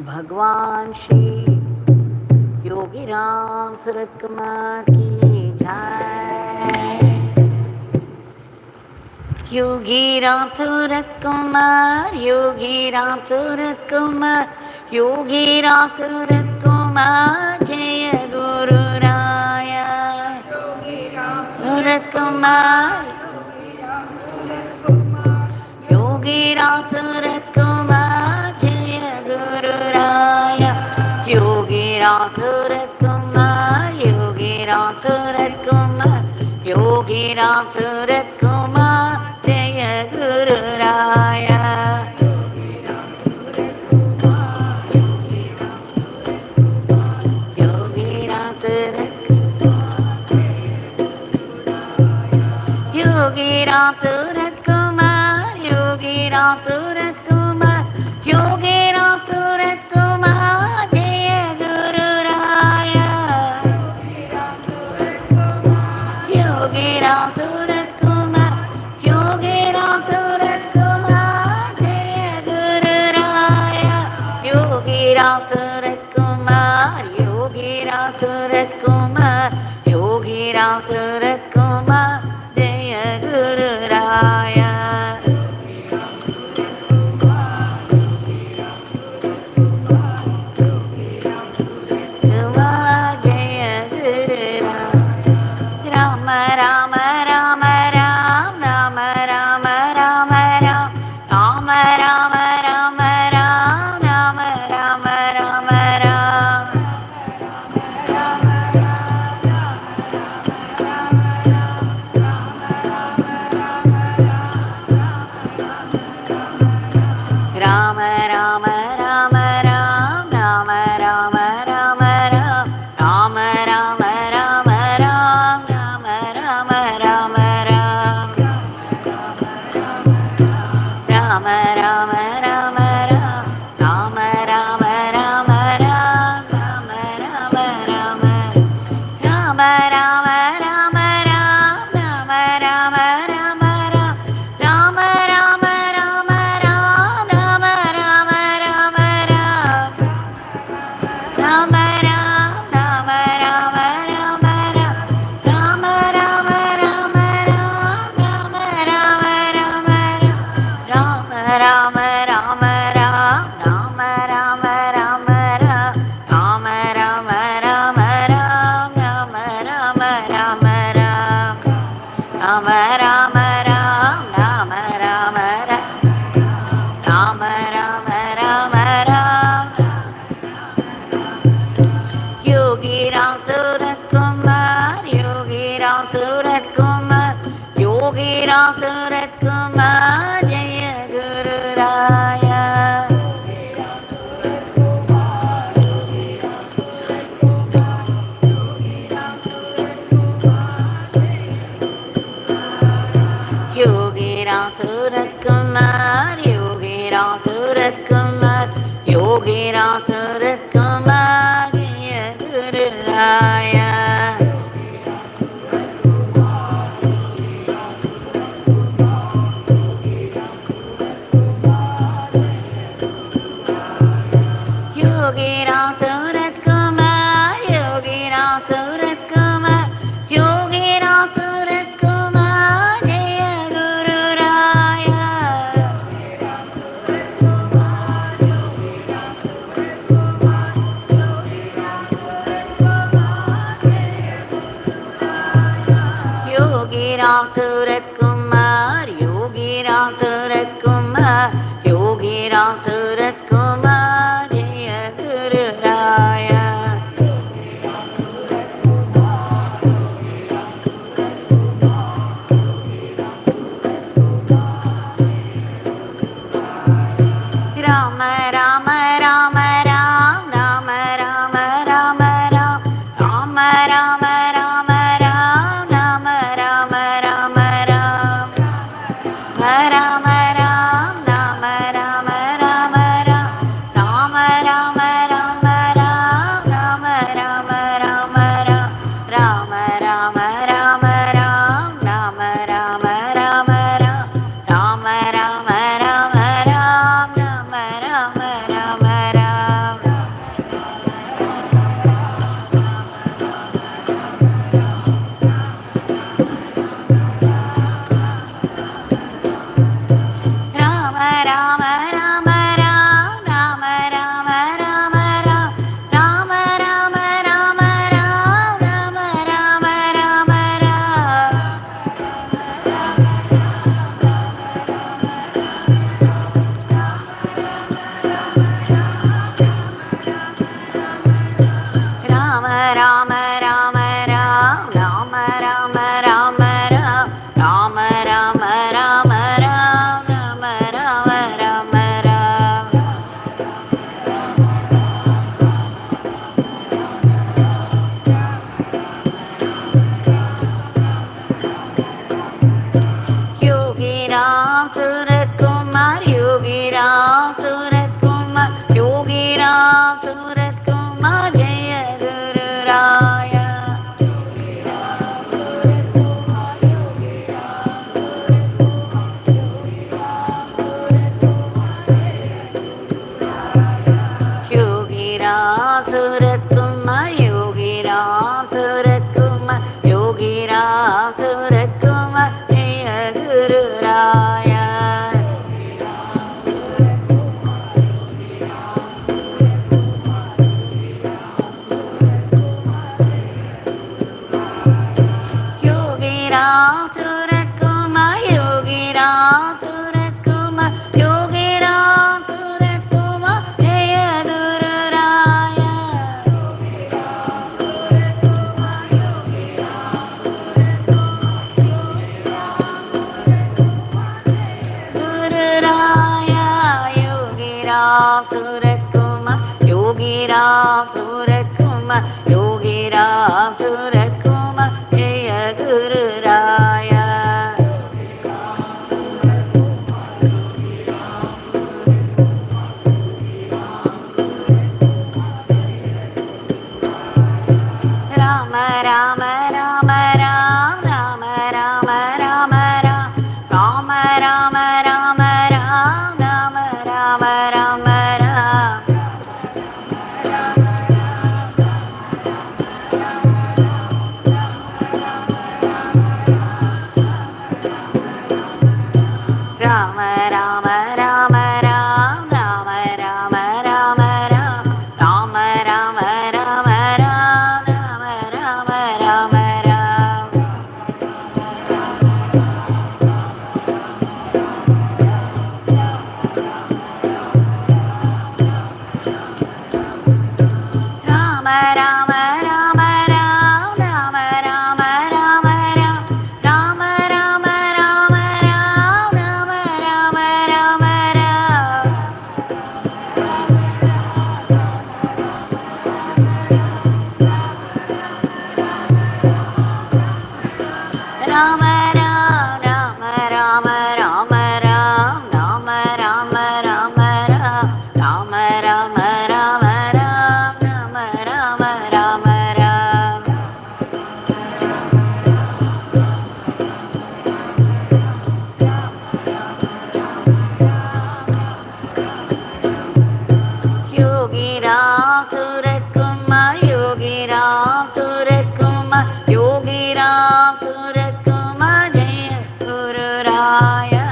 भगवान श्री योगी राम सूरत कुमार की जय। योगी राम सूरत कुमार, योगी राम सूरत कुमार, योगी राम सूरत कुमार, जय गुरु राया। योगी राम सूरत कुमार, योगी राम सूरत कुमार, जय गुरु राया। योगी राम सूरत कुमार, योगी राम सूरत कुमार, योगी राम सूरत कुमार, जय गुरु राया। योगी राम सूरत योगी राम सूरत कुमार, योगी राम सूरत कुमार, योगी राम सूरत कुमार, जय गुरु राया। योगी राम सूरत कुमार, योगी राम सूरत कुमार, जय गुरु राया। योगी राम सूरत कुमार, योगी राम सूरत कुमार, योगी राम सूरत कुमार, जय गुरु राया। राम राम राम राम राम राम राम राम राम राम राम राम राम राम राम राम। राम राम राम राम राम राम राम राम राम राम राम राम राम राम राम राम। राम राम राम राम राम राम राम राम राम राम राम। राम राम राम राम राम राम राम राम राम राम राम राम राम राम राम राम। राम राम राम राम राम राम राम राम राम राम राम राम राम। राम राम राम राम राम राम राम राम राम राम राम राम राम राम राम। राम राम राम राम राम राम राम राम राम। योगी राम सूरत कुमार, योगी राम सूरत कुमार, योगी राम सूरत कुमार, जय गुरु राया। योगी राम सूरत कुमार, योगी राम सूरत कुमार, योगी राम सूरत कुमार, जय गुरु राया। योगी राम सूरत कुमार, योगी राम सूरत कुमार, योगी राम सूरत कुमार, जय गुरु राया। योगी राम सूरत कुमार, योगी राम सूरत कुमार, योगी राम सूरत कुमार, जय गुरु राया। Ram Ram Ram Ram Ram Ram Ram Ram Ram Ram Ram Ram Ram Ram Ram Rama Rama Ram, Rama Rama Rama Ram, Rama Rama Rama Ram, Rama Rama Rama Ram. Yogi Ramsuratkumar, Yogi Ramsuratkumar, Yogi Ramsuratkumar, Jaya Guru Raya. Yogi Ramsuratkumar, Yogi Ramsuratkumar, Yogi Ramsuratkumar, Jaya Guru Raya. Yogi Ramsuratkumar, Yogi Ramsuratkumar, Yogi Ramsuratkumar, Jaya Guru Raya. Guru Raya, Yogi Ramsuratkumar, Yogi Ramsuratkumar, Yogi Ramsuratkumar, Jaya Guru Raya. Rama Rama Rama Ram, Rama Rama Rama Ram, Rama Rama Rama Ram, Rama Rama Rama Ram. Rama Rama Rama Ram, Rama Rama Rama Ram, Rama Rama Rama Ram, Rama Rama Rama Ram. Rama Rama Rama Ram, Rama Rama Rama Ram, Rama Rama Rama Ram, Rama Rama Rama Ram. Rama Rama Rama Rama Rama Ram, Rama Rama Rama Ram, Rama Rama Rama Ram, Rama Rama Rama Ram. Yogi Ramsuratkumar, Yogi Ramsuratkumar, Yogi Ramsuratkumar, Jaya Guru Raya.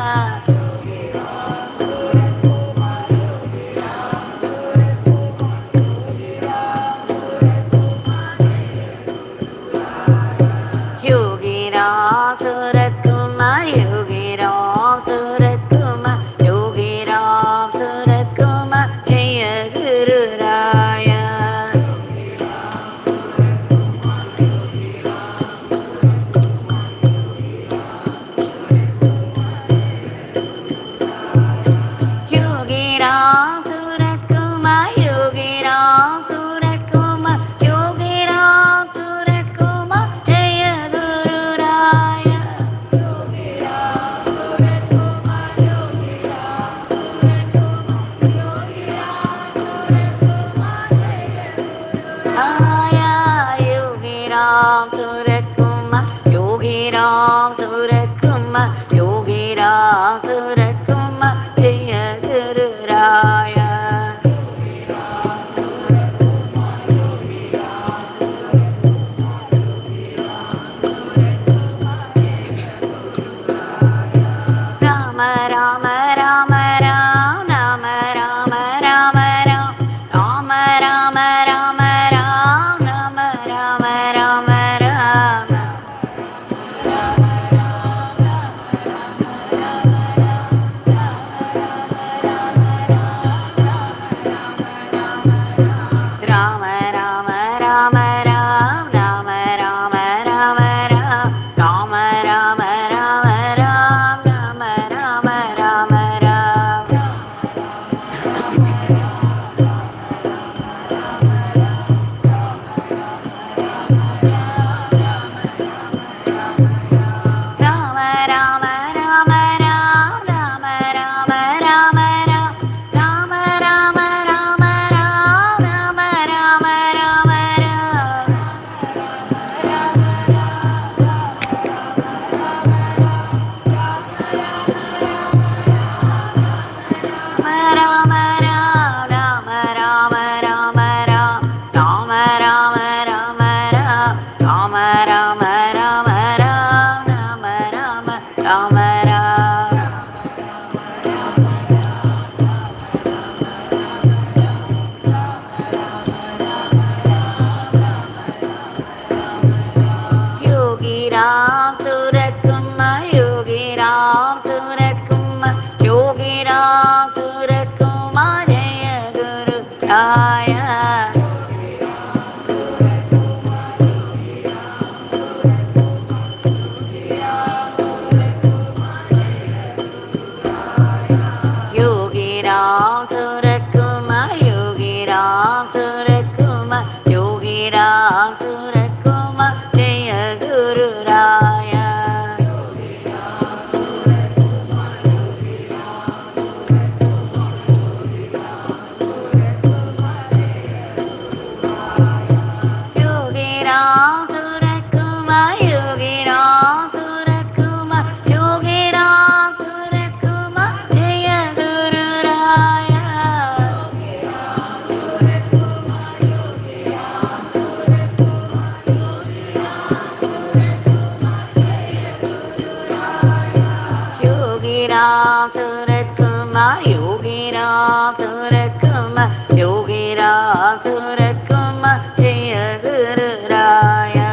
Yogi Ramsuratkumar, Yogi Ramsuratkumar, Yogi Ramsuratkumar, Jaya Guru Raya. Yogi Ramsuratkumar, Yogi Ramsuratkumar, Yogi Ramsuratkumar, Jaya Guru Raya. Raya, Yogi Ramsuratkumar, Yogi Ramsuratkumar, Yogi Ramsuratkumar, Jaya Guru Raya. Rama Rama Rama Ram, Rama Rama Rama Ram, Rama Rama Rama Ram, Rama Ramsuratkumar Jaya Guru Raya. Yogi Ramsuratkumar, Yogi Ramsuratkumar, Yogi Ramsuratkumar Jaya Guru Raya. Yogi Ramsuratkumar, Yogi Ramsuratkumar, Yogi Ramsuratkumar Jaya Guru Raya.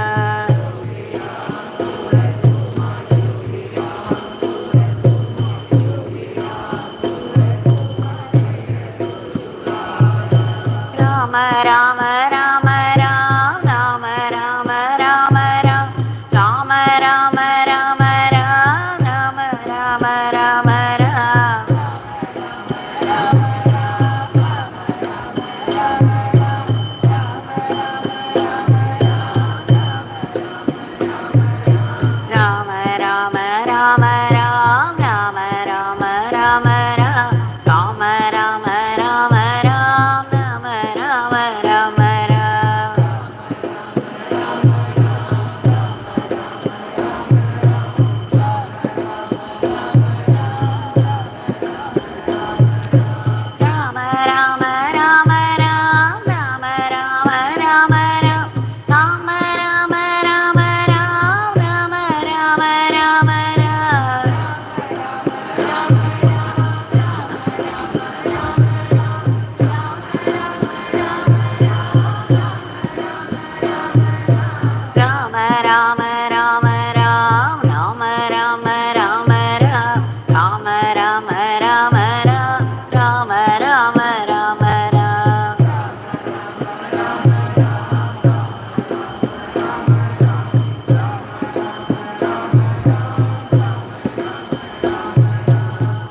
Rama Rama Rama Ram, Rama Rama Rama Ram, Rama Rama Rama Ram, Rama Rama Rama Ram. Rama Rama Rama Ram, Rama Rama Rama Ram, Rama Rama Rama Ram, Rama Rama Rama Ram. Rama Rama Rama Ram, Rama Rama Rama Ram, Rama Rama Rama Ram, Rama Rama Rama Ram. Rama Rama Rama Ram, Rama Rama Rama Ram, Rama Rama Rama Ram, Rama Rama Rama Ram.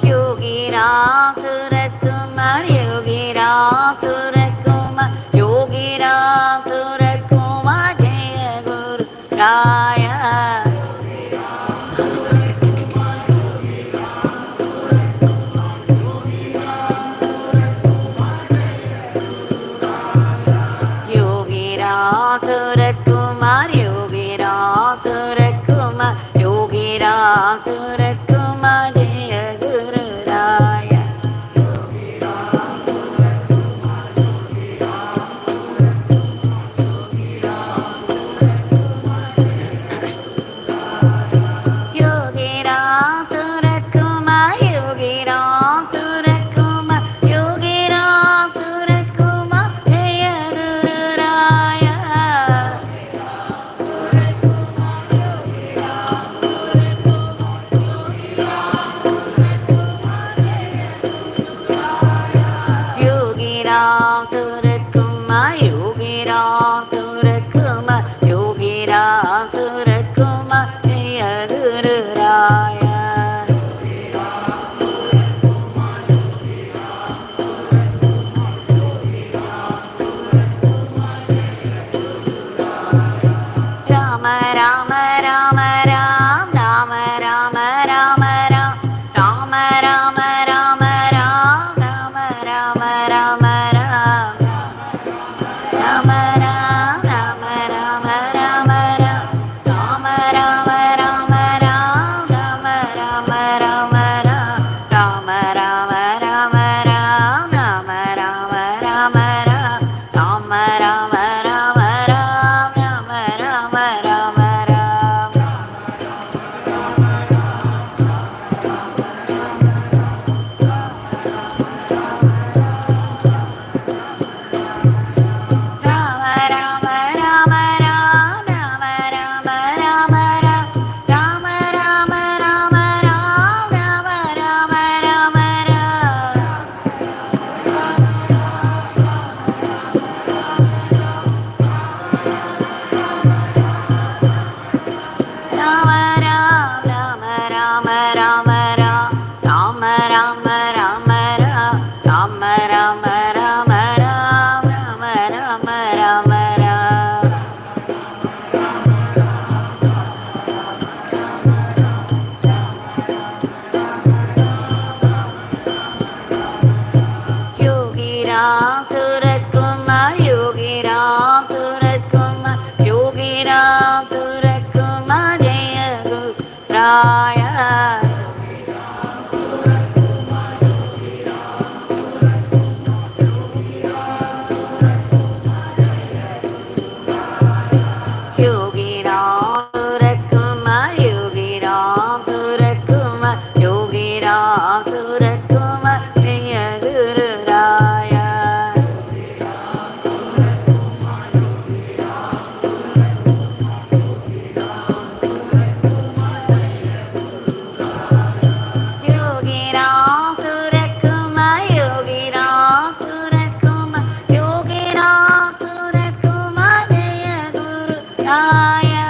Yogi Ramsuratkumar, Yogi Ramsuratkumar, Yogi Ramsuratkumar Jaya Guru Raya. Yogi Ramsuratkumar, Yogi Ramsuratkumar, Yogi Ramsuratkumar Jaya Guru Raya. Yogi Ramsuratkumar, Yogi Ramsuratkumar, Yogi Ramsuratkumar Jaya Guru Raya. Yogi Ramsuratkumar, Yogi Ramsuratkumar, Yogi Ramsuratkumar, Jaya Guru Raya. Yogi Ramsuratkumar, Yogi Ramsuratkumar, Yogi Ramsuratkumar, Jaya Guru Raya.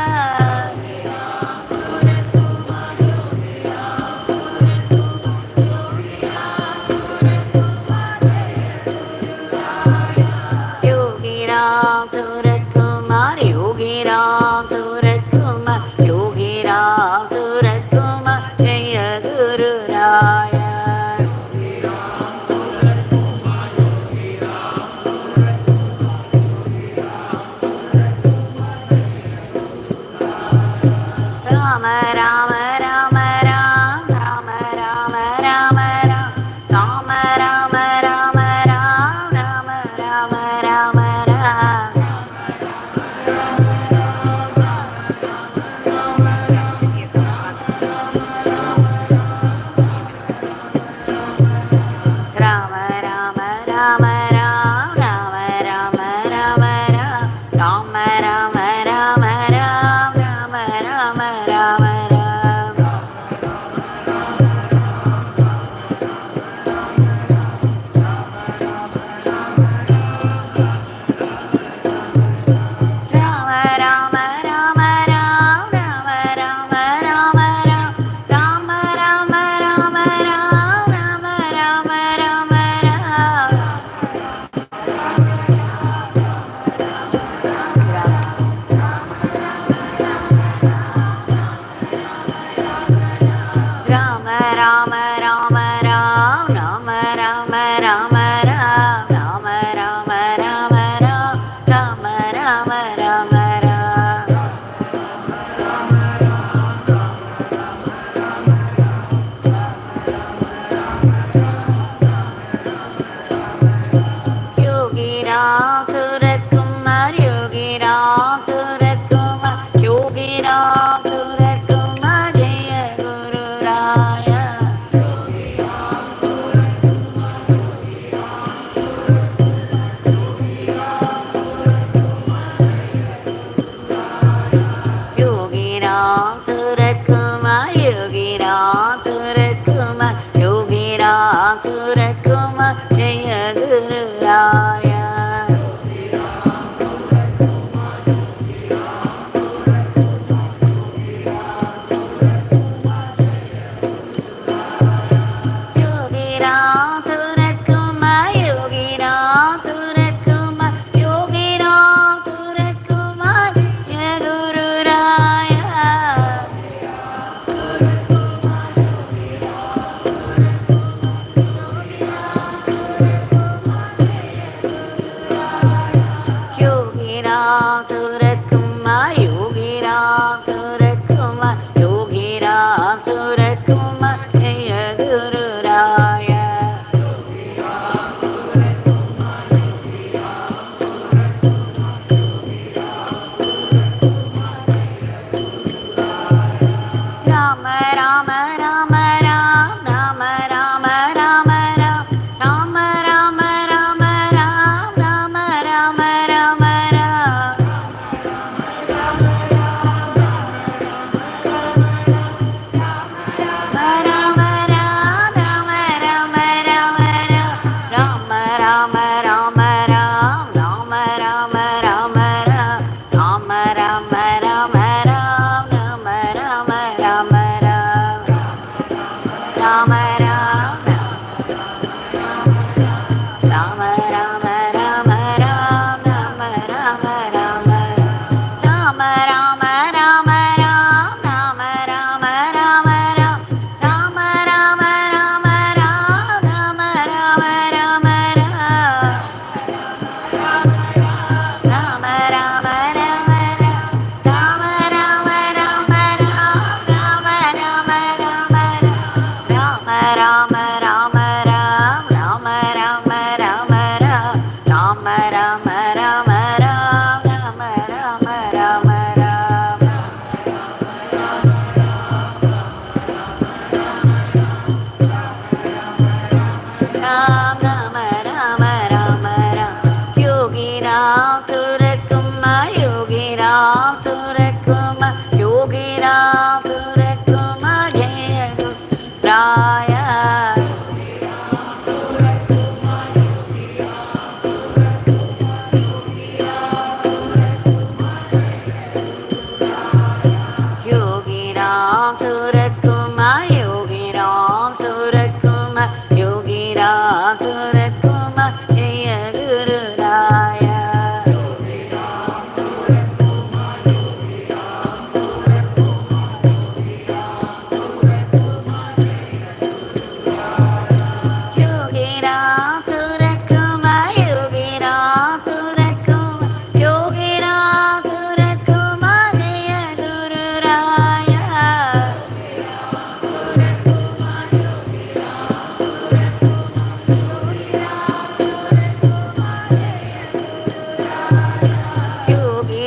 Yogi Ramsuratkumar, Yogi Ramsuratkumar, Yogi Ramsuratkumar, Jaya Guru Raya. Rama Rama Rama Ram, Rama Rama Rama Ram, Rama Rama Rama Ram, Rama Rama Rama Ram. Rama Rama Rama Ram, Rama Rama Rama Ram, Rama Rama Rama Ram, Rama Rama Rama Ram. Rama Rama Rama Ram, Rama Rama Rama Ram, Rama Rama Rama Ram, Rama Rama Rama Ram.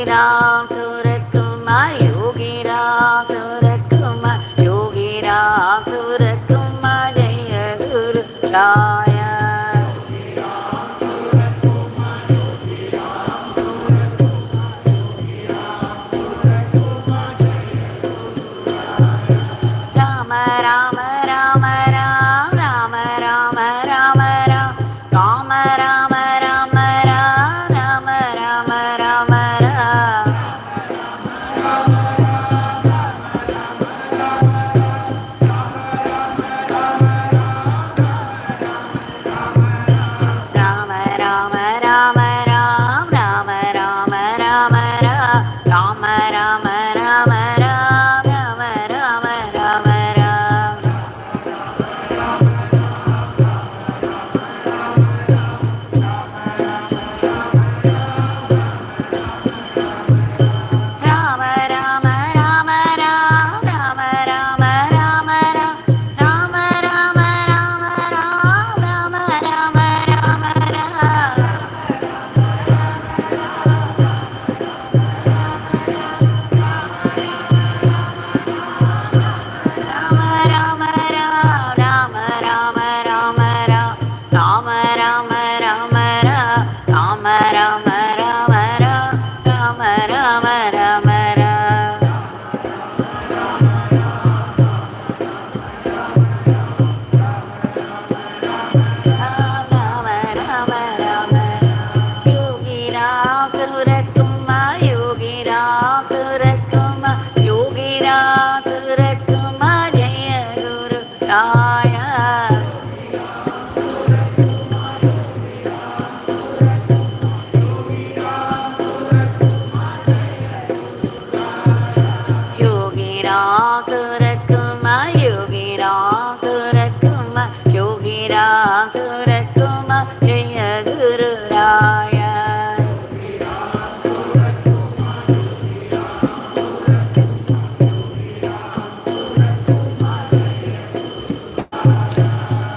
Ramsuratkumar, Yogi Ramsuratkumar, Yogi Ramsuratkumar, Jaya Guru Raya. Rama Rama Rama Ram, Rama Rama Rama Ram, Rama Rama Rama Ram, Rama Rama Rama Ram. Rama Rama Rama Ram, Rama Rama Rama Ram, Rama Rama Rama Ram, Rama Rama Rama Ram. Rama Rama Rama Ram, Rama Rama Rama Ram, Rama Rama Rama Ram, Rama Rama Rama Ram. Rama Rama Ram, Rama Rama Rama Ram, Rama Rama Rama Ram, Rama Rama Rama Ram, Rama Rama Rama Ram. Rama Rama Rama Yogi Ramsuratkumar, Yogi Ramsuratkumar, Yogi Ramsuratkumar, Jaya Guru Raya. Yogi Ramsuratkumar, Yogi Ramsuratkumar, Yogi Ramsuratkumar, Jaya Guru Raya.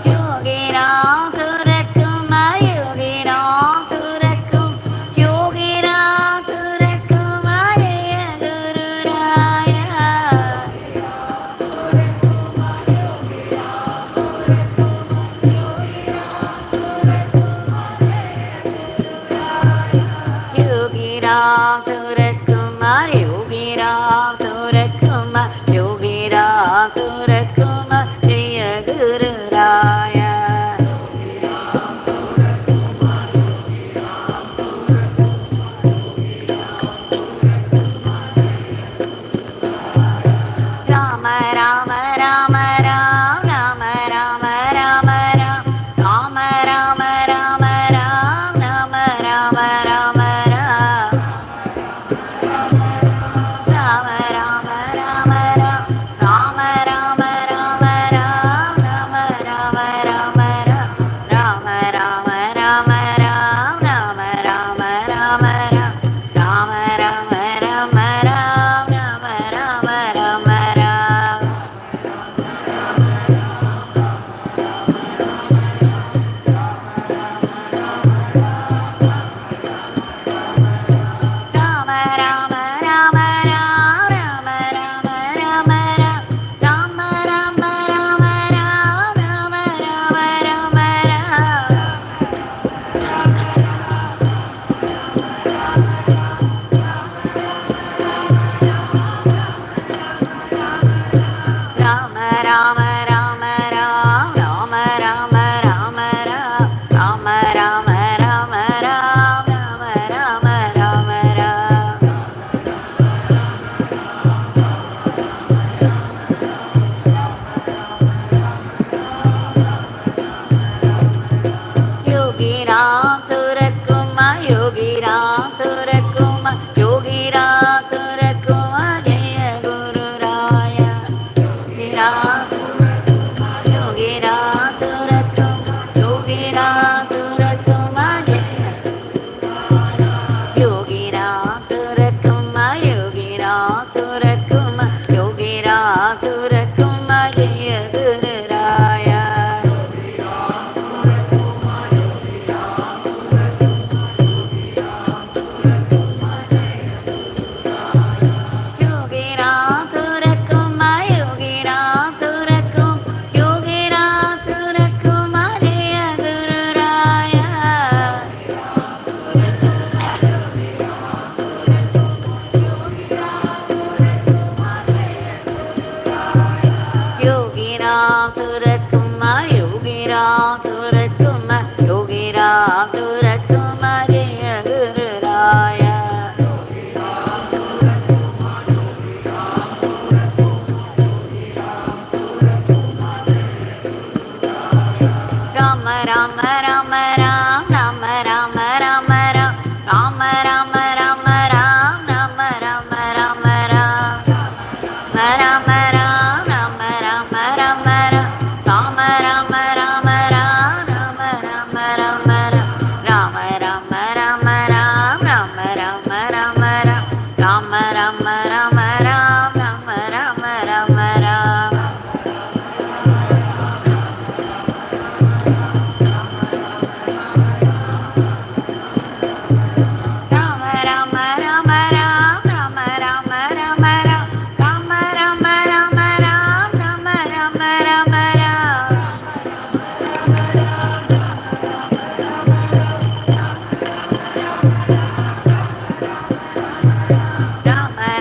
Yogi Ramsuratkumar, Yogi Ramsuratkumar, Yogi Ramsuratkumar, Jaya Guru Raya. Yogi Ramsuratkumar, Yogi Ramsuratkumar, Yogi Ramsuratkumar, Jaya Guru Raya. Rama Rama Rama Ram, Rama Rama Rama Ram, Rama Rama Rama Ram, Rama Rama Rama Ram.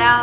Rama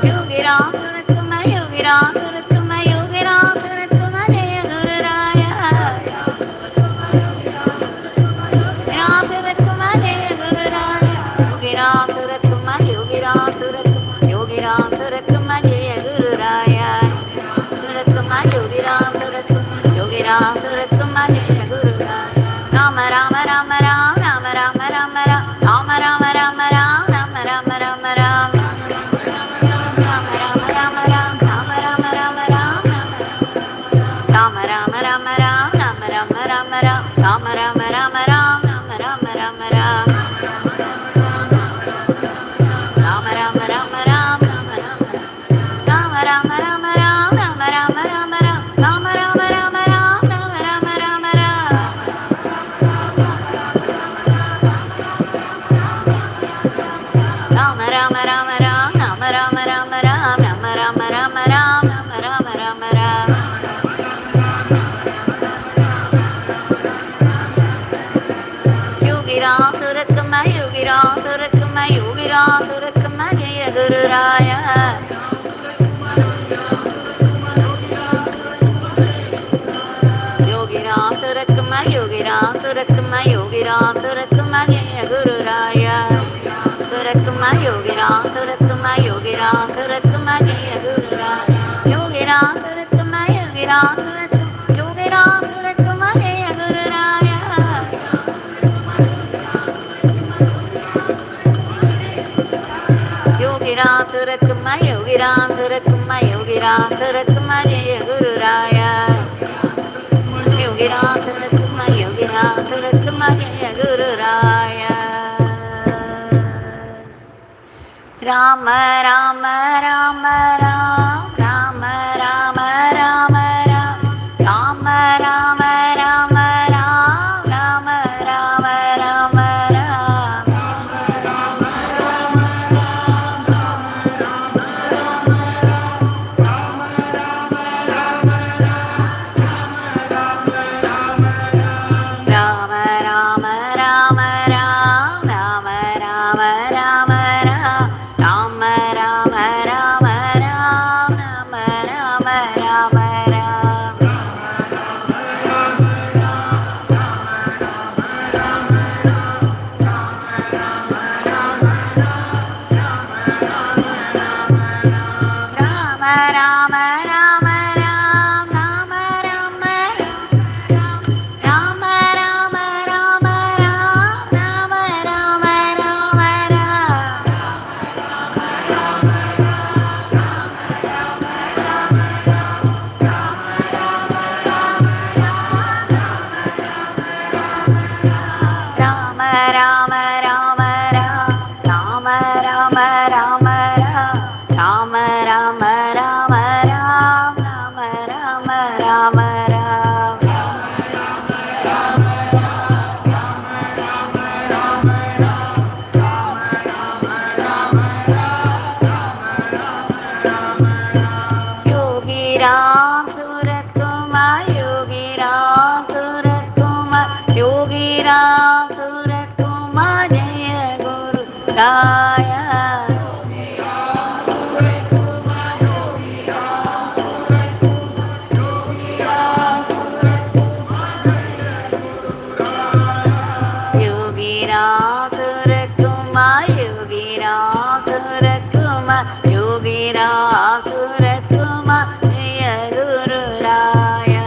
Rama Rama Ram, Rama Rama Rama Ram, Rama Rama Rama Ram, Rama Rama Rama Ram. Yogi Ramsuratkumar, Yogi Ramsuratkumar, Yogi Ramsuratkumar, Jaya Guru Raya. Yogi Ramsuratkumar, Yogi Ramsuratkumar, Yogi Ramsuratkumar, Jaya Guru Raya. Suratkumar, Yogi Ramsuratkumar, Yogi Ramsuratkumar, Jaya Guru Raya. Yogi Ramsuratkumar, Yogi Ramsuratkumar, Yogi Ramsuratkumar, Jaya Guru Raya. Yogi Ramsuratkumar, Yogi Ramsuratkumar, Yogi Ramsuratkumar, Jaya Guru Raya. Yogi Ramsuratkumar, Yogi Ramsuratkumar, Jaya Guru Raya. Rama Rama Rama Ram, Rama Rama Rama Ram, Rama Rama Rama Ram, Rama Rama Rama Ram. Rama Rama Rama Ram, Rama Rama Rama Ram, Rama Rama Rama Ram, Rama Rama Rama Ram. Rama Rama Rama Ram, Rama Rama Rama Rama Rama Ram, Rama Rama Rama Ram. Rama Rama Rama Ram, Rama Rama Rama Ram, Rama Rama Rama Ram, Rama Rama Rama Ram. Yogi Ramsuratkumar, Yogi Ramsuratkumar, Yogi Ramsuratkumar, Jaya Guru Raya. Yogi Ramsuratkumar, Yogi Ramsuratkumar, Yogi Ramsuratkumar, Jaya Guru Raya.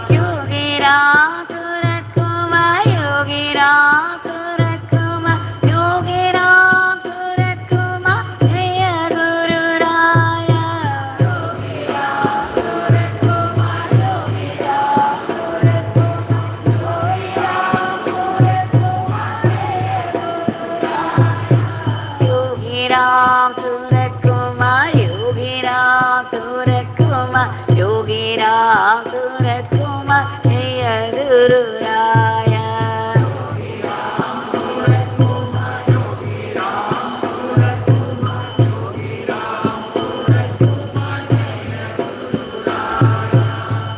Yogi Ramsuratkumar, Yogi Ramsuratkumar, Yogi Ramsuratkumar, Jaya Guru Raya. Yogi Ramsuratkumar, Yogi Ramsuratkumar, Yogi Ramsuratkumar, Jaya Guru Raya.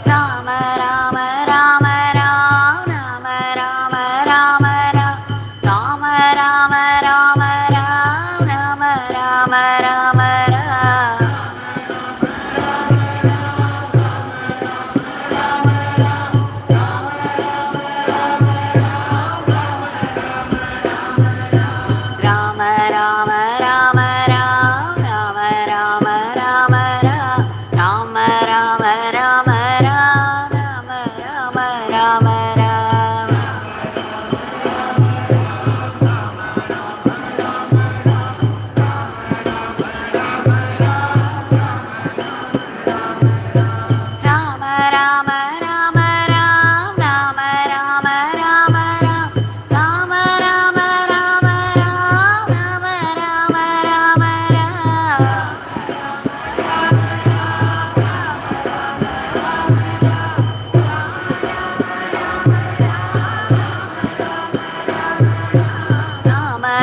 Rama Rama Rama Ram, Rama Rama Rama Ram, Rama Rama Rama Ram, Rama Rama Rama Ram. Rama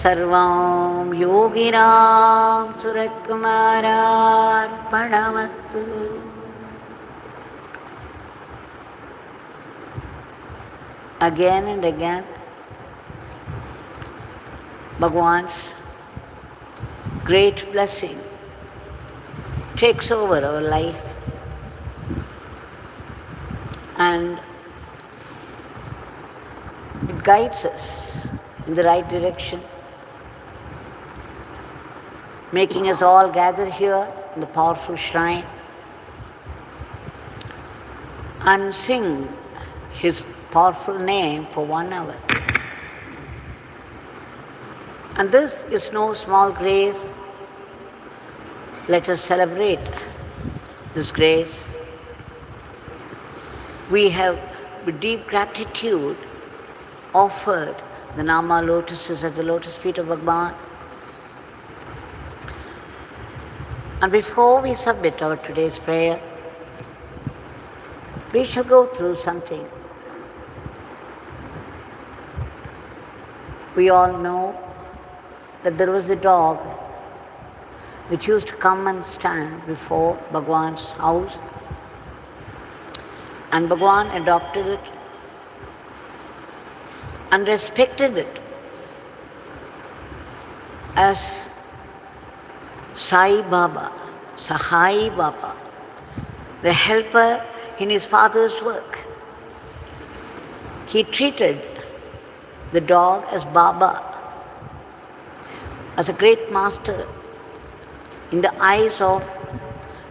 Sarvam Yogi Ramsuratkumar Arpanamastu. Again and again, Bhagwan's great blessing takes over our life and it guides us in the right direction, making us all gather here in the powerful shrine and sing His powerful name for 1 hour. And this is no small grace. Let us celebrate this grace. We have, with deep gratitude, offered the Nama lotuses at the lotus feet of Bhagwan. And before we submit our today's prayer, we shall go through something. We all know that there was a dog which used to come and stand before Bhagwan's house, and Bhagwan adopted it and respected it as Sahai Baba, Sahai Baba, the helper in his father's work. He treated the dog as Baba, as a great master in the eyes of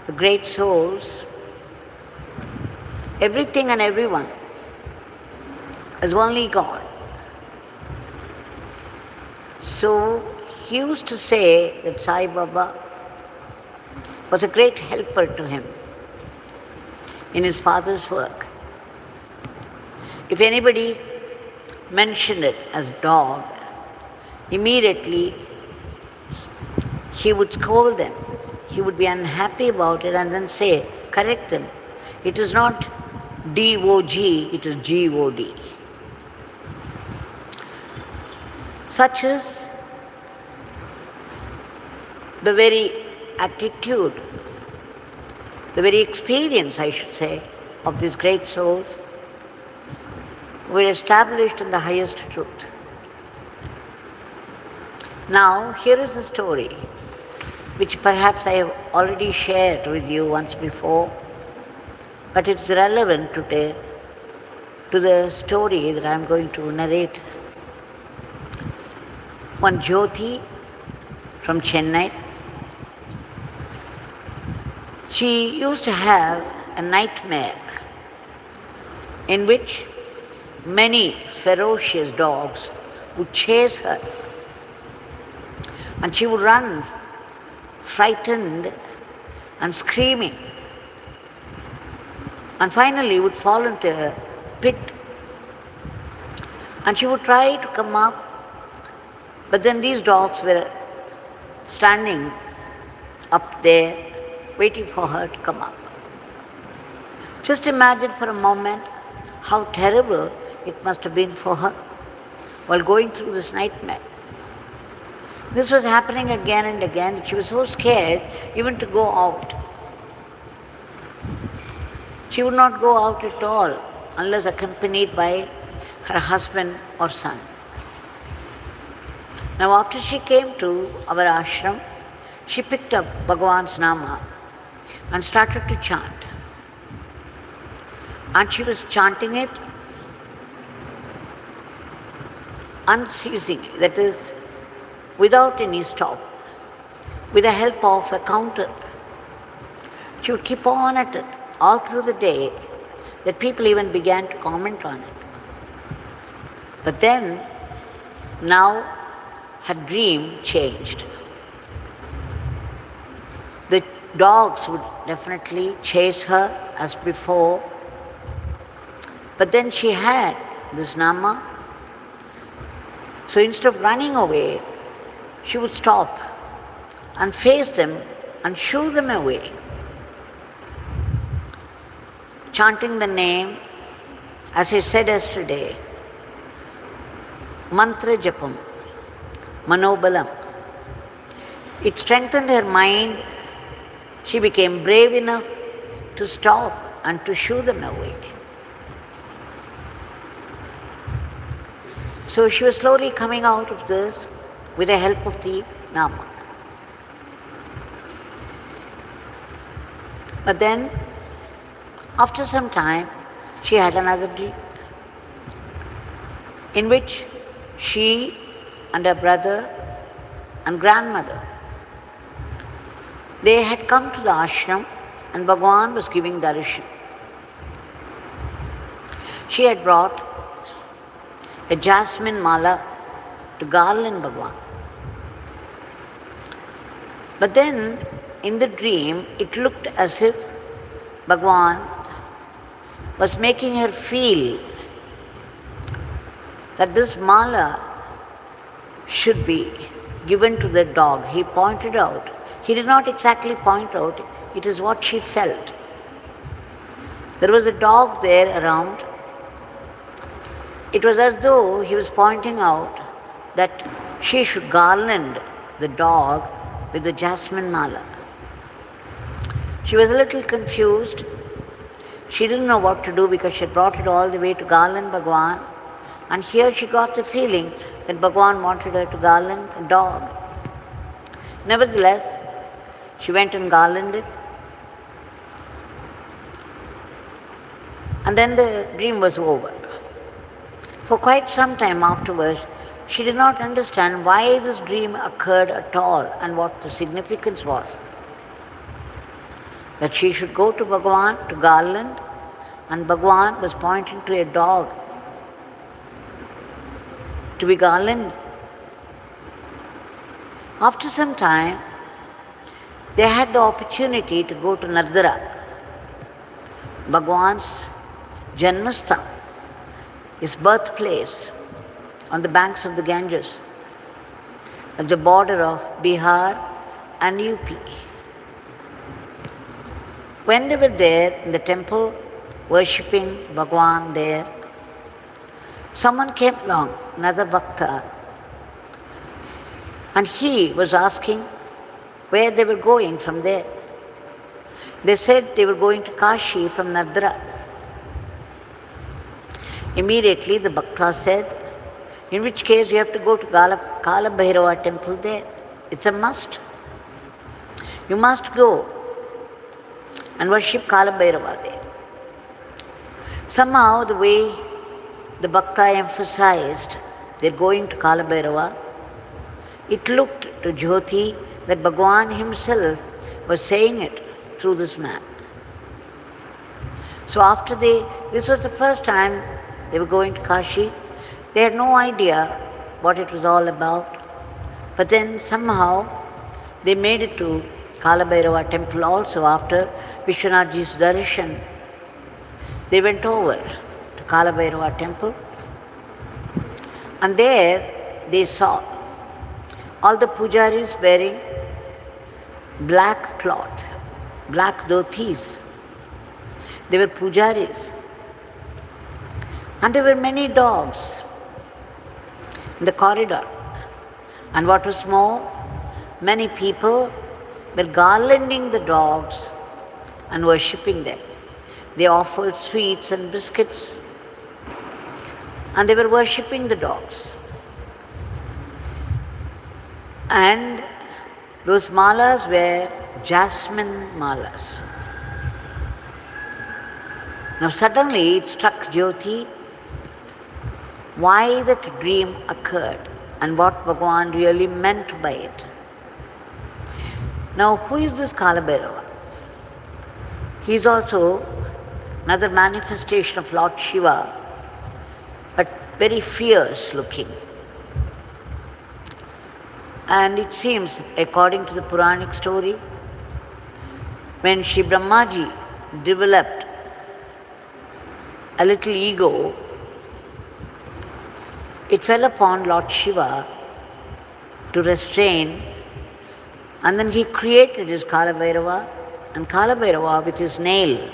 the great souls. Everything and everyone is only God. So he used to say that Sai Baba was a great helper to him in his father's work. If anybody mentioned it as dog, immediately he would scold them. He would be unhappy about it and then say, correct them. It is not D-O-G, it is G-O-D. Such is the very attitude, the very experience, I should say, of these great souls who were established in the highest truth. Now, here is a story which perhaps I have already shared with you once before, but it's relevant today to the story that I am going to narrate. One Jyothi from Chennai, she used to have a nightmare in which many ferocious dogs would chase her, and she would run frightened and screaming, and finally would fall into a pit. And she would try to come up, but then these dogs were standing up there waiting for her to come up. Just imagine for a moment how terrible it must have been for her while going through this nightmare. This was happening again and again that she was so scared even to go out. She would not go out at all unless accompanied by her husband or son. Now after she came to our ashram, she picked up Bhagwan's Nama and started to chant. And she was chanting it unceasingly, that is, without any stop, with the help of a counter. She would keep on at it all through the day, that people even began to comment on it. But then, now her dream changed. The dogs would definitely chase her as before, but then she had this Nama. So instead of running away, she would stop and face them and shoo them away, chanting the name, as I said yesterday, mantra japam. manobalam. It strengthened her mind. She became brave enough to stop and to shoo them away. So she was slowly coming out of this with the help of the Nama. But then, after some time, she had another dream in which she and her brother and grandmother, they had come to the ashram and Bhagwan was giving darshan. She had brought a jasmine mala to garland Bhagwan. But then, in the dream, it looked as if Bhagwan was making her feel that this mala should be given to the dog. He pointed out. He did not exactly point out, it is what she felt. There was a dog there around. It was as though he was pointing out that she should garland the dog with the jasmine mala. She was a little confused. She didn't know what to do because she had brought it all the way to garland Bhagwan. And here she got the feeling that Bhagwan wanted her to garland a dog. Nevertheless, she went and garlanded. And then the dream was over. For quite some time afterwards, she did not understand why this dream occurred at all and what the significance was. That she should go to Bhagwan to garland, and Bhagwan was pointing to a dog to be garlanded. After some time, they had the opportunity to go to Nardara, Bhagwan's Janmasthan, his birthplace, on the banks of the Ganges, at the border of Bihar and UP. When they were there in the temple, worshipping Bhagwan there, someone came along, another bhakta, and he was asking where they were going from there. They said they were going to Kashi from Nadra. Immediately the bhakta said, in which case you have to go to Kaal Bhairava temple there. It's a must. You must go and worship Kaal Bhairava there. Somehow the way the bhakta emphasized they're going to Kaal Bhairava, it looked to Jyothi that Bhagwan himself was saying it through this man. So after this was the first time they were going to Kashi. They had no idea what it was all about. But then somehow they made it to Kaal Bhairava temple also after Vishwanathji's darshan. They went over to Kaal Bhairava temple, and there they saw all the pujaris wearing black cloth, black dhotis. They were pujaris. And there were many dogs in the corridor. And what was more, many people were garlanding the dogs and worshipping them. They offered sweets and biscuits, and they were worshipping the dogs. And those malas were jasmine malas. Now suddenly it struck Jyothi why that dream occurred and what Bhagwan really meant by it. Now who is this Kaal Bhairava? He is also another manifestation of Lord Shiva, but very fierce looking. And it seems, according to the Puranic story, when Shri Brahmaji developed a little ego, it fell upon Lord Shiva to restrain, and then he created his Kaal Bhairava, and Kaal Bhairava with his nail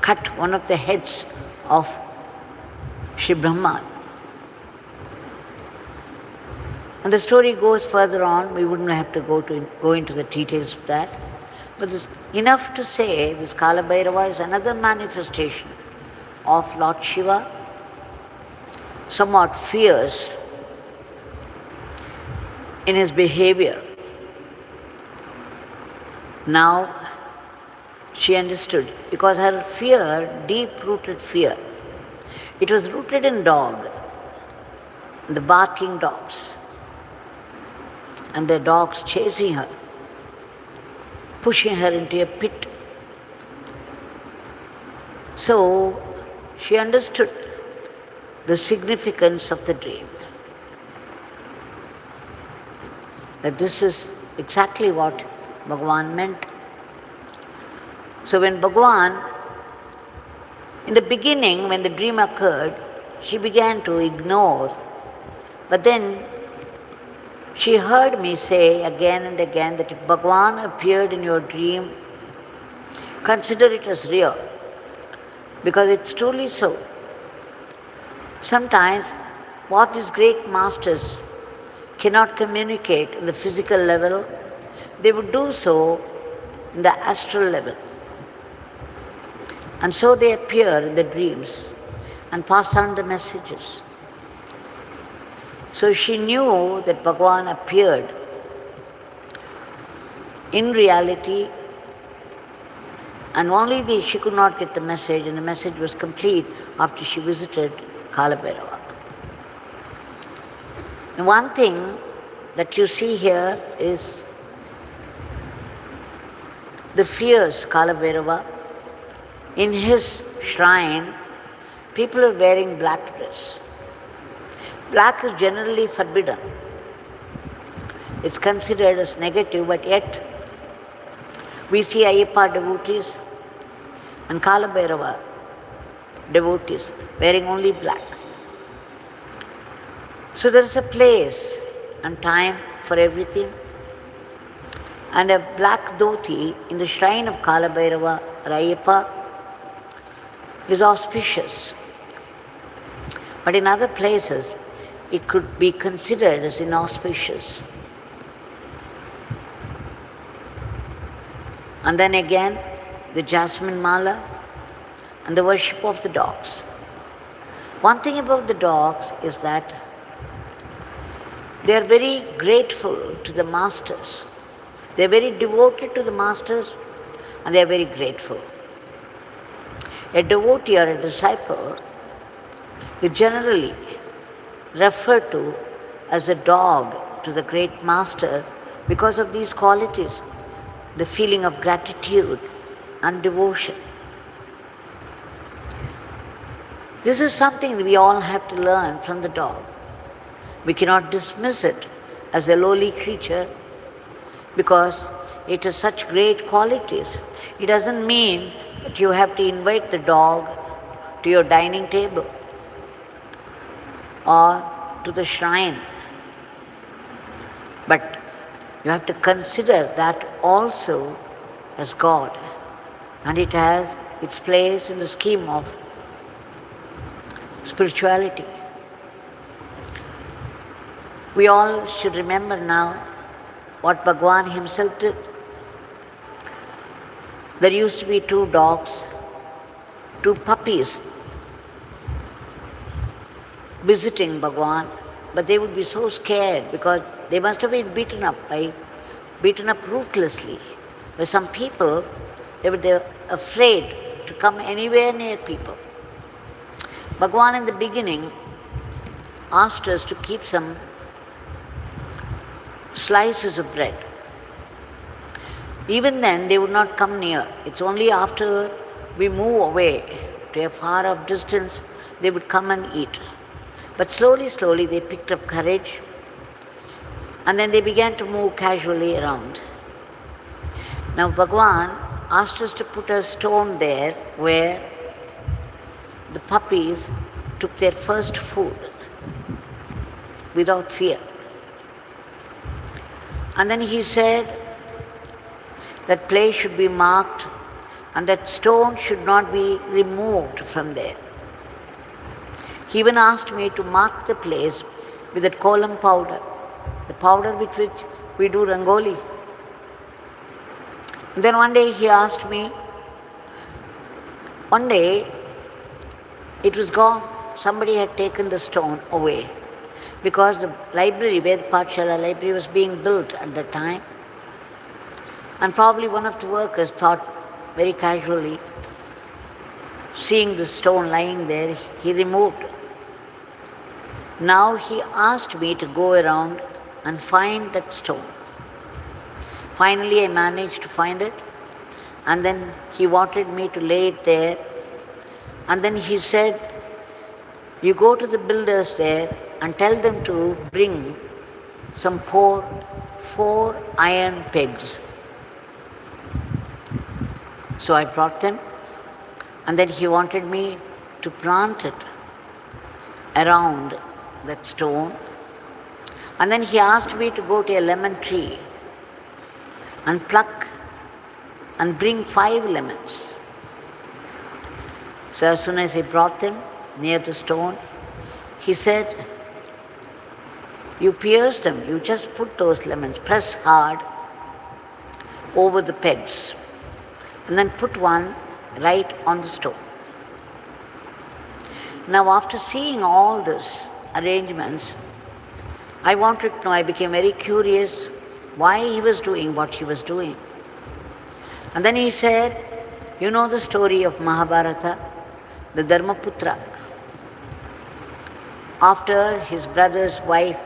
cut one of the heads of Shri Brahma. And the story goes further on. We wouldn't have to go into the details of that. But this, enough to say, this Kaal Bhairava is another manifestation of Lord Shiva, somewhat fierce in his behavior. Now she understood, because her fear, deep-rooted fear, it was rooted in dog, the barking dogs, and the dogs chasing her, pushing her into a pit. So she understood the significance of the dream, that this is exactly what Bhagwan meant. So when Bhagwan, in the beginning, when the dream occurred, she began to ignore, but then she heard me say again and again that if Bhagwan appeared in your dream, consider it as real, because it's truly so. Sometimes what these great masters cannot communicate in the physical level, they would do so in the astral level. And so they appear in the dreams and pass on the messages. So she knew that Bhagwan appeared in reality, and only she could not get the message, and the message was complete after she visited Kaal Bhairava. And one thing that you see here is the fierce Kaal Bhairava. In his shrine, people are wearing black dress. Black is generally forbidden. It's considered as negative, but yet we see Ayyappa devotees and Kaal Bhairava devotees wearing only black. So there is a place and time for everything. And a black dhoti in the shrine of Kaal Bhairava or Ayyappa is auspicious. But in other places, it could be considered as inauspicious. And then again, the jasmine mala and the worship of the dogs. One thing about the dogs is that they are very grateful to the masters. They are very devoted to the masters, and they are very grateful. A devotee or a disciple is generally referred to as a dog to the great master because of these qualities, the feeling of gratitude and devotion. This is something that we all have to learn from the dog. We cannot dismiss it as a lowly creature because it has such great qualities. It doesn't mean that you have to invite the dog to your dining table or to the shrine. But you have to consider that also as God, and it has its place in the scheme of spirituality. We all should remember now what Bhagwan himself did. There used to be 2 dogs, 2 puppies visiting Bhagwan, but they would be so scared because they must have been beaten up ruthlessly. By some people, they were afraid to come anywhere near people. Bhagwan in the beginning asked us to keep some slices of bread. Even then, they would not come near. It's only after we move away to a far off distance, they would come and eat. But slowly, slowly, they picked up courage, and then they began to move casually around. Now, Bhagwan asked us to put a stone there where the puppies took their first food without fear. And then he said that place should be marked and that stone should not be removed from there. He even asked me to mark the place with that kolam powder. the powder with which we do rangoli. And then one day he asked me, one day it was gone. Somebody had taken the stone away because the library, where the Pathshala library was being built at that time, and probably one of the workers thought very casually, seeing the stone lying there, he removed. Now he asked me to go around and find that stone. Finally I managed to find it, and then he wanted me to lay it there, and then he said, you go to the builders there and tell them to bring some 4 iron pegs. So I brought them, and then he wanted me to plant it around that stone. And then he asked me to go to a lemon tree and pluck and bring 5 lemons. So as soon as he brought them near the stone, he said, you pierce them, you just put those lemons, press hard over the pegs, and then put one right on the stone. Now after seeing all these arrangements, I wanted to know, I became very curious why he was doing what he was doing. And then he said, you know the story of Mahabharata, the Dharmaputra. After his brother's wife,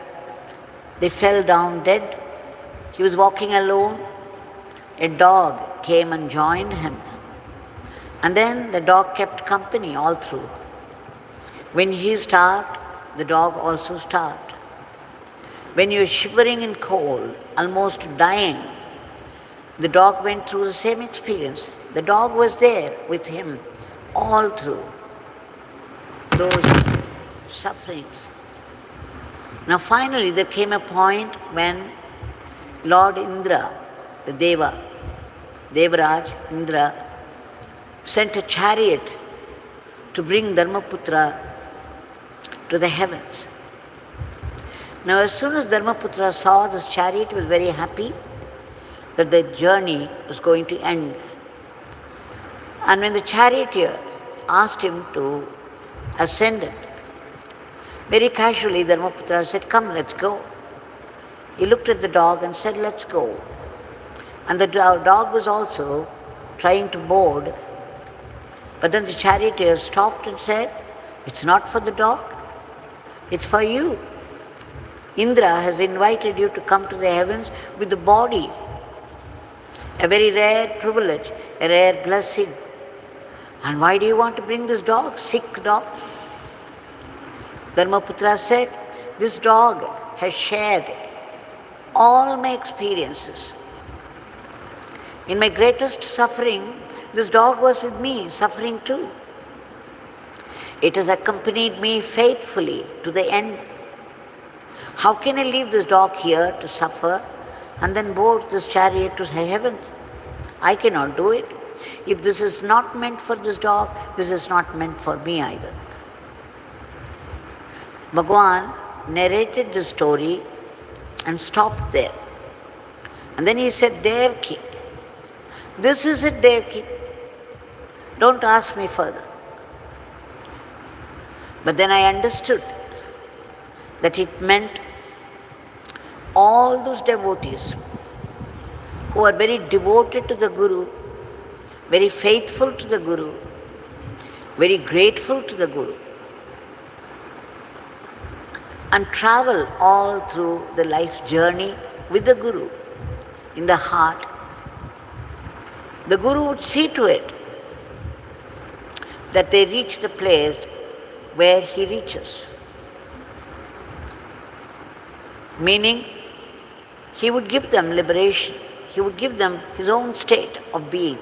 they fell down dead. He was walking alone. A dog came and joined him. And then the dog kept company all through. When he starved, the dog also starved. When you were shivering in cold, almost dying, the dog went through the same experience. The dog was there with him all through those sufferings. Now finally there came a point when Lord Indra, the Devaraj Indra, sent a chariot to bring Dharmaputra to the heavens. Now as soon as Dharmaputra saw this chariot, he was very happy that the journey was going to end. And when the charioteer asked him to ascend it, very casually Dharmaputra said, come, let's go. He looked at the dog and said, let's go. And the dog was also trying to board, but then the charioteer stopped and said, it's not for the dog, it's for you. Indra has invited you to come to the heavens with the body, a very rare privilege, a rare blessing. And why do you want to bring this dog, sick dog? Dharmaputra said, this dog has shared all my experiences. In my greatest suffering, this dog was with me, suffering too. It has accompanied me faithfully to the end. How can I leave this dog here to suffer and then board this chariot to heaven? I cannot do it. If this is not meant for this dog, this is not meant for me either. Bhagwan narrated the story and stopped there. And then he said, Devaki, this is it, Devaki. Don't ask me further. But then I understood that it meant all those devotees who are very devoted to the Guru, very faithful to the Guru, very grateful to the Guru, and travel all through the life journey with the Guru in the heart. The Guru would see to it that they reach the place where he reaches. Meaning, he would give them liberation. He would give them his own state of being.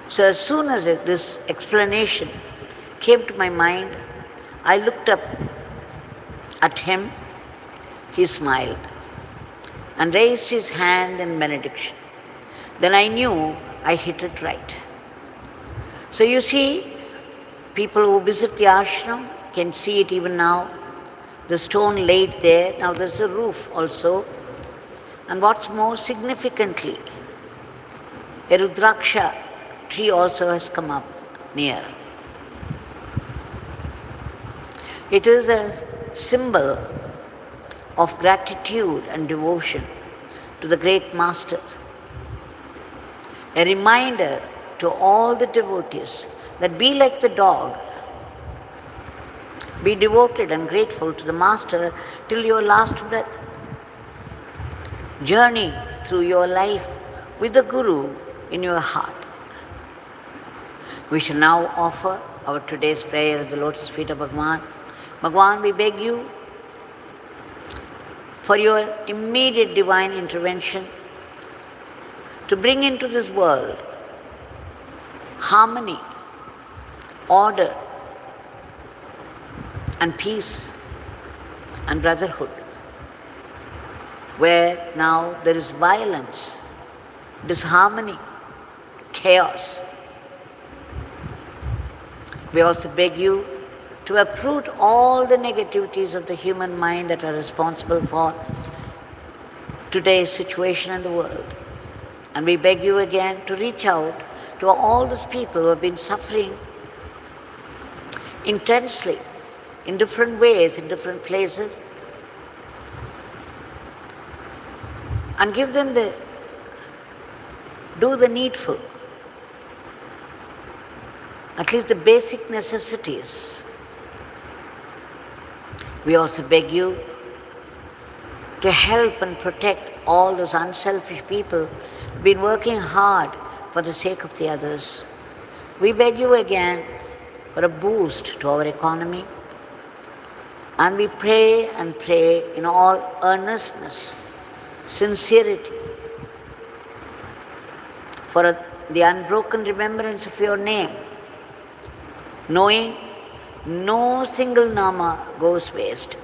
So as soon as this explanation came to my mind, I looked up at him. He smiled and raised his hand in benediction. Then I knew I hit it right. So you see, people who visit the ashram can see it even now. the stone laid there. Now there's a roof also. And what's more significantly, a Rudraksha tree also has come up near. It is a symbol of gratitude and devotion to the great Master. A reminder to all the devotees that be like the dog. Be devoted and grateful to the Master till your last breath. Journey through your life with the Guru in your heart. We shall now offer our today's prayer at the lotus feet of Bhagwan. Bhagwan, we beg you for your immediate divine intervention to bring into this world harmony, order, and peace and brotherhood. Where now there is violence, disharmony, chaos. We also beg you to uproot all the negativities of the human mind that are responsible for today's situation in the world. And we beg you again to reach out to all those people who have been suffering intensely, in different ways, in different places, and give them do the needful, at least the basic necessities. We also beg you to help and protect all those unselfish people who've been working hard for the sake of the others. We beg you again for a boost to our economy, and we pray and pray in all earnestness, sincerity, for the unbroken remembrance of your name, knowing no single Nama goes waste.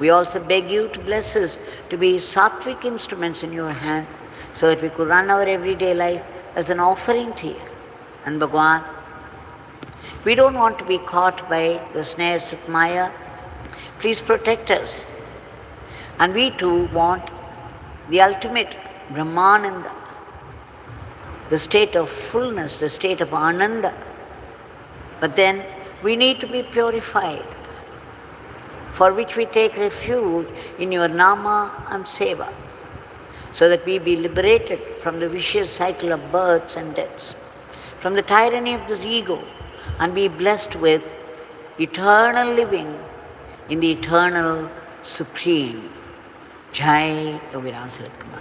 We also beg you to bless us to be sattvic instruments in your hand, so that we could run our everyday life as an offering to you. And Bhagwan, we don't want to be caught by the snares of Maya. Please protect us. And we too want the ultimate Brahmananda, the state of fullness, the state of Ananda. But then we need to be purified, for which we take refuge in your Nama and Seva, so that we be liberated from the vicious cycle of births and deaths, from the tyranny of this ego, and be blessed with eternal living in the eternal Supreme. Jai Yogi Ramsuratkumar.